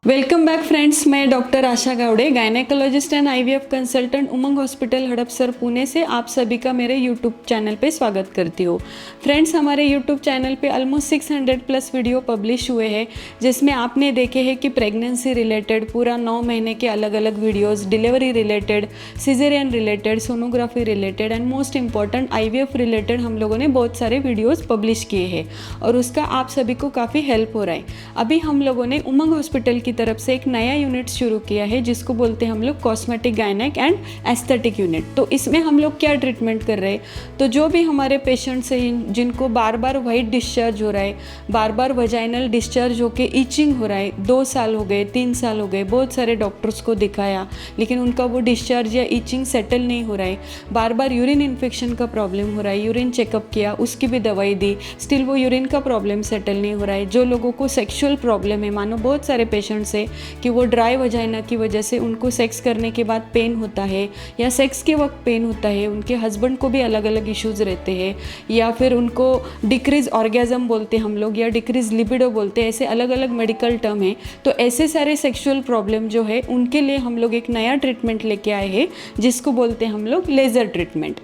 Welcome back friends, मैं doctor Asha Gawade, gynaecologist and IVF consultant, Umang hospital Hadapsar Pune से आप सभी का मेरे यूट्यूब चैनल पे स्वागत करती हूँ। फ्रेंड्स, हमारे यूट्यूब चैनल पे ऑलमोस्ट 600 प्लस वीडियो पब्लिश हुए हैं, जिसमें आपने देखे हैं कि प्रेगनेंसी रिलेटेड पूरा 9 महीने के अलग अलग videos, delivery related, caesarean related, sonography related and most important IVF related हम लोगों ने बहुत सारे वीडियोज़ पब्लिश किए हैं और उसका आप सभी को काफ़ी हेल्प हो रहा है। अभी हम लोगों ने उमंग हॉस्पिटल की तरफ से एक नया यूनिट शुरू किया है जिसको बोलते हैं हम लोग cosmetic gynaec and aesthetic unit. तो इसमें हम लोग क्या ट्रीटमेंट कर रहे हैं, तो जो भी हमारे पेशेंट्स हैं जिनको बार बार वाइट डिस्चार्ज हो रहा है, बार बार वजाइनल डिस्चार्ज होके ईचिंग हो रहा है, 2 साल हो गए, 3 साल हो गए, बहुत सारे डॉक्टर्स को दिखाया लेकिन उनका वो डिस्चार्ज या ईचिंग सेटल नहीं हो रहा है, बार बार यूरिन इन्फेक्शन का प्रॉब्लम हो रहा है, यूरिन चेकअप किया, उसकी भी दवाई दी, स्टिल वो यूरिन का प्रॉब्लम सेटल नहीं हो रहा है। जो लोगों को सेक्सुअल प्रॉब्लम है, मानो बहुत सारे पेशेंट्स है कि वो ड्राई वजाइना की वजह से उनको सेक्स करने के बाद पेन होता है या सेक्स के वक्त पेन होता है, उनके हस्बैंड को भी अलग अलग इश्यूज़ रहते हैं, या फिर उनको डिक्रीज ऑर्गेजम बोलते हैं हम लोग या डिक्रीज लिबिडो बोलते हैं, ऐसे अलग अलग मेडिकल टर्म है। तो ऐसे सारे सेक्सुअल प्रॉब्लम जो है उनके लिए हम लोग एक नया ट्रीटमेंट लेके आए हैं जिसको बोलते हैं हम लोग लेज़र ट्रीटमेंट।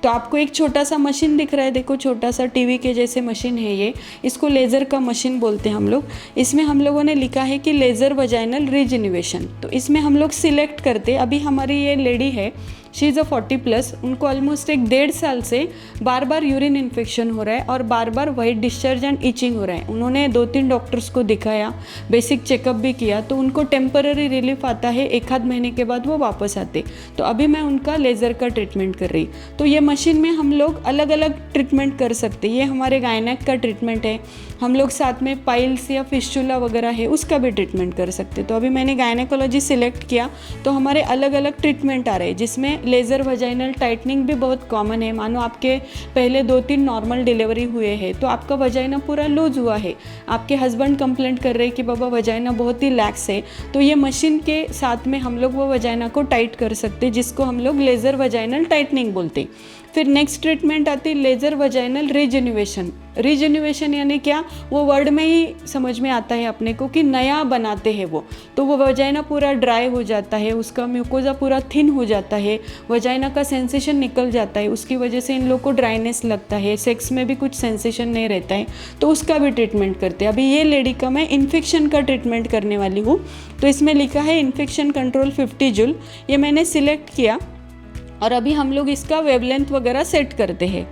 तो आपको एक छोटा सा मशीन दिख रहा है, देखो छोटा सा टीवी के जैसे मशीन है ये, इसको लेज़र का मशीन बोलते हैं हम लोग। इसमें हम लोगों ने लिखा है कि लेज़र वजाइनल रिजेन्युएशन। तो इसमें हम लोग सिलेक्ट करते, अभी हमारी ये लेडी है, शी इज़ अ 40+, उनको ऑलमोस्ट 1.5 साल से बार बार यूरिन इन्फेक्शन हो रहा है और बार बार वाइट डिस्चार्ज एंड ईचिंग हो रहा है। उन्होंने 2-3 डॉक्टर्स को दिखाया, बेसिक चेकअप भी किया, तो उनको टेम्पररी रिलीफ आता है, 1-आध महीने के बाद वो वापस आते। तो अभी मैं उनका लेज़र का ट्रीटमेंट कर रही। तो ये मशीन में हम लोग अलग अलग ट्रीटमेंट कर सकते हैं। ये हमारे गायनेक का ट्रीटमेंट है, हम लोग साथ में पाइल्स या फिस्टुला वगैरह है उसका भी ट्रीटमेंट कर सकते हैं। तो अभी मैंने गायनेकोलॉजी सिलेक्ट किया तो हमारे अलग अलग ट्रीटमेंट आ रहे हैं, जिसमें लेज़र वजाइनल टाइटनिंग भी बहुत कॉमन है। मानो आपके पहले 2-3 नॉर्मल डिलीवरी हुए हैं तो आपका वजाइना पूरा लूज हुआ है, आपके हस्बैंड कंप्लेंट कर रहे हैं कि बाबा वजाइना बहुत ही लैक्स है, तो ये मशीन के साथ में हम लोग वो वजाइना को टाइट कर सकते हैं, जिसको हम लोग लेज़र वजाइनल टाइटनिंग बोलते हैं। फिर नेक्स्ट ट्रीटमेंट आती है लेज़र वजाइनल रिजेन्युएशन। रिजेन्युएशन यानी क्या, वो वर्ड में ही समझ में आता है अपने को कि नया बनाते हैं वो। तो वो वजाइना पूरा ड्राई हो जाता है, उसका म्यूकोजा पूरा थिन हो जाता है, वजाइना का सेंसेशन निकल जाता है, उसकी वजह से इन लोग को ड्राइनेस लगता है, सेक्स में भी कुछ सेंसेशन नहीं रहता है, तो उसका भी ट्रीटमेंट करते हैं। अभी ये लेडी का मैं इन्फेक्शन का ट्रीटमेंट करने वाली हूँ। तो इसमें लिखा है इन्फेक्शन कंट्रोल 50 जूल, ये मैंने सिलेक्ट किया और अभी हम लोग इसका वेवलेंथ वगैरह सेट करते हैं।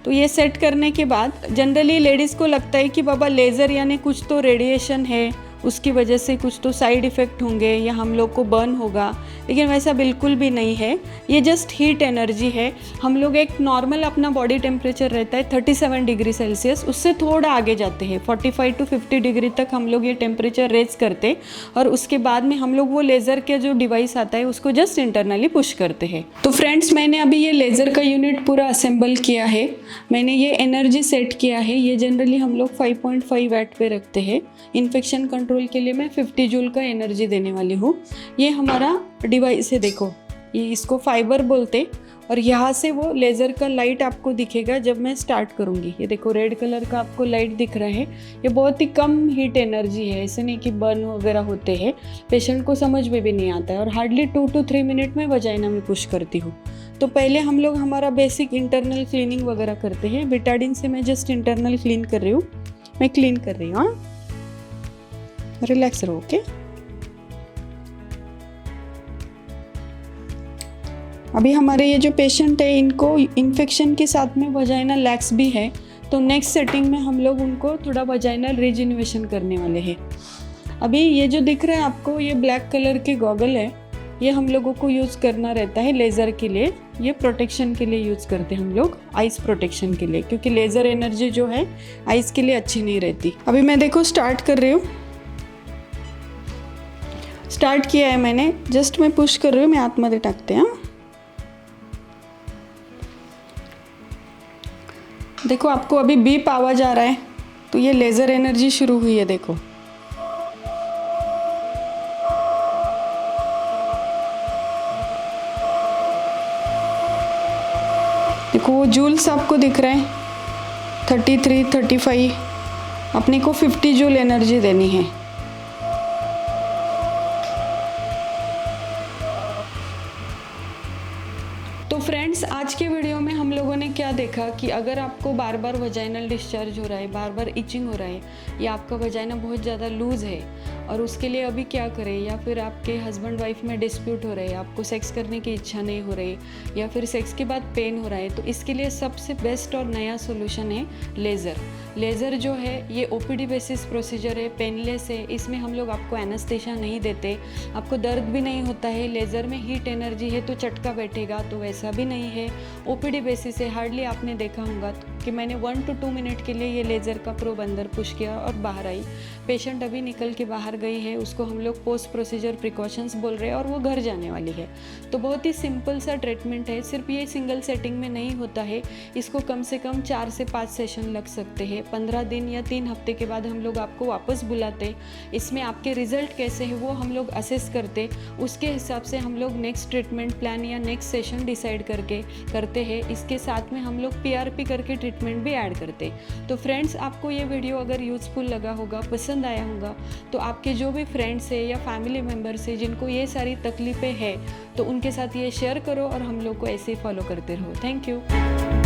तो ये सेट करने के बाद जनरली लेडीज़ को लगता है कि बाबा लेज़र यानी कुछ तो रेडिएशन है, उसकी वजह से कुछ तो साइड इफ़ेक्ट होंगे या हम लोग को बर्न होगा, लेकिन वैसा बिल्कुल भी नहीं है। ये जस्ट हीट एनर्जी है। हम लोग एक नॉर्मल अपना बॉडी टेम्परेचर रहता है 37 डिग्री सेल्सियस, उससे थोड़ा आगे जाते हैं 45 to 50 डिग्री तक हम लोग ये टेम्परेचर रेज करते और उसके बाद में हम लोग वो लेज़र के जो डिवाइस आता है उसको जस्ट इंटरनली पुश करते हैं। तो फ्रेंड्स, मैंने अभी ये लेज़र का यूनिट पूरा असेंबल किया है, मैंने ये एनर्जी सेट किया है। ये जनरली हम लोग 5.5 वाट पे रखते हैं। इन्फेक्शन कंट्रोल के लिए मैं 50 जूल का एनर्जी देने वाली हूँ। ये हमारा डिवाइस है, देखो ये इसको फाइबर बोलते और यहाँ से वो लेज़र का लाइट आपको दिखेगा जब मैं स्टार्ट करूँगी। ये देखो रेड कलर का आपको लाइट दिख रहा है। ये बहुत ही कम हीट एनर्जी है, ऐसे नहीं कि बर्न वगैरह होते हैं, पेशेंट को समझ में भी नहीं आता है और हार्डली 2 to 3 मिनट में वजाइना में पुश करती हूँ। तो पहले हम लोग हमारा बेसिक इंटरनल क्लीनिंग वगैरह करते हैं। बेटाडिन से मैं जस्ट इंटरनल क्लीन कर रही हूँ, मैं क्लीन कर रही हूँ। हाँ, रिलैक्स रहो, ओके। अभी हमारे ये जो पेशेंट है इनको इन्फेक्शन के साथ में वजाइना लैक्स भी है, तो नेक्स्ट सेटिंग में हम लोग उनको थोड़ा वजाइनल रिजेन्युएशन करने वाले हैं। अभी ये जो दिख रहा है आपको, ये ब्लैक कलर के गॉगल है, ये हम लोगों को यूज़ करना रहता है लेज़र के लिए। ये प्रोटेक्शन के लिए यूज़ करते हैं हम लोग, आइस प्रोटेक्शन के लिए, क्योंकि लेज़र एनर्जी जो है आइस के लिए अच्छी नहीं रहती। अभी मैं देखो स्टार्ट कर रही हूँ, स्टार्ट किया है मैंने, जस्ट मैं पुश कर रही हूँ, मैं आतमध्ये टाकते हैं। देखो आपको अभी बीप आवाज आ रहा है, तो ये लेज़र एनर्जी शुरू हुई है। देखो देखो वो जूल्स आपको दिख रहे हैं, 33, 35, अपने को 50 जूल एनर्जी देनी है। तो फ्रेंड्स, आज के वीडियो में हम लोगों ने क्या देखा कि अगर आपको बार बार वजाइनल डिस्चार्ज हो रहा है, बार बार इचिंग हो रहा है, या आपका वजाइना बहुत ज़्यादा लूज़ है और उसके लिए अभी क्या करें, या फिर आपके हस्बैंड वाइफ में डिस्प्यूट हो रहे हैं, आपको सेक्स करने की इच्छा नहीं हो रही, या फिर सेक्स के बाद पेन हो रहा है, तो इसके लिए सबसे बेस्ट और नया सोल्यूशन है लेज़र। लेज़र जो है ये ओपीडी बेसिस प्रोसीजर है, पेनलेस है, इसमें हम लोग आपको एनेस्थीसिया नहीं देते, आपको दर्द भी नहीं होता है। लेज़र में हीट एनर्जी है तो चटका बैठेगा, तो वैसा भी नहीं है। ओपीडी बेसिस है, हार्डली आपने देखा होगा कि मैंने 1 to 2 मिनट के लिए ये लेज़र का प्रोब अंदर पुश किया और बाहर आई। पेशेंट अभी निकल के बाहर गई है, उसको हम लोग पोस्ट प्रोसीजर प्रिकॉशंस बोल रहे हैं और वो घर जाने वाली है। तो बहुत ही सिंपल सा ट्रीटमेंट है, सिर्फ ये सिंगल सेटिंग में नहीं होता है, इसको कम से कम 4 से 5 सेशन लग सकते हैं। 15 दिन या 3 हफ्ते के बाद हम लोग आपको वापस बुलाते, इसमें आपके रिजल्ट कैसे है वो हम लोग असेस करते, उसके हिसाब से हम लोग नेक्स्ट ट्रीटमेंट प्लान या नेक्स्ट सेशन डिसाइड करते हैं। इसके साथ में हम लोग पीआरपी करके ट्रीटमेंट भी ऐड करते। तो फ्रेंड्स, आपको ये वीडियो अगर यूज़फुल लगा होगा, पसंद आया होगा, तो आपके जो भी फ्रेंड्स है या फैमिली मेम्बर्स है जिनको ये सारी तकलीफ़ें हैं, तो उनके साथ ये शेयर करो और हम लोग को ऐसे ही फॉलो करते रहो। Thank you.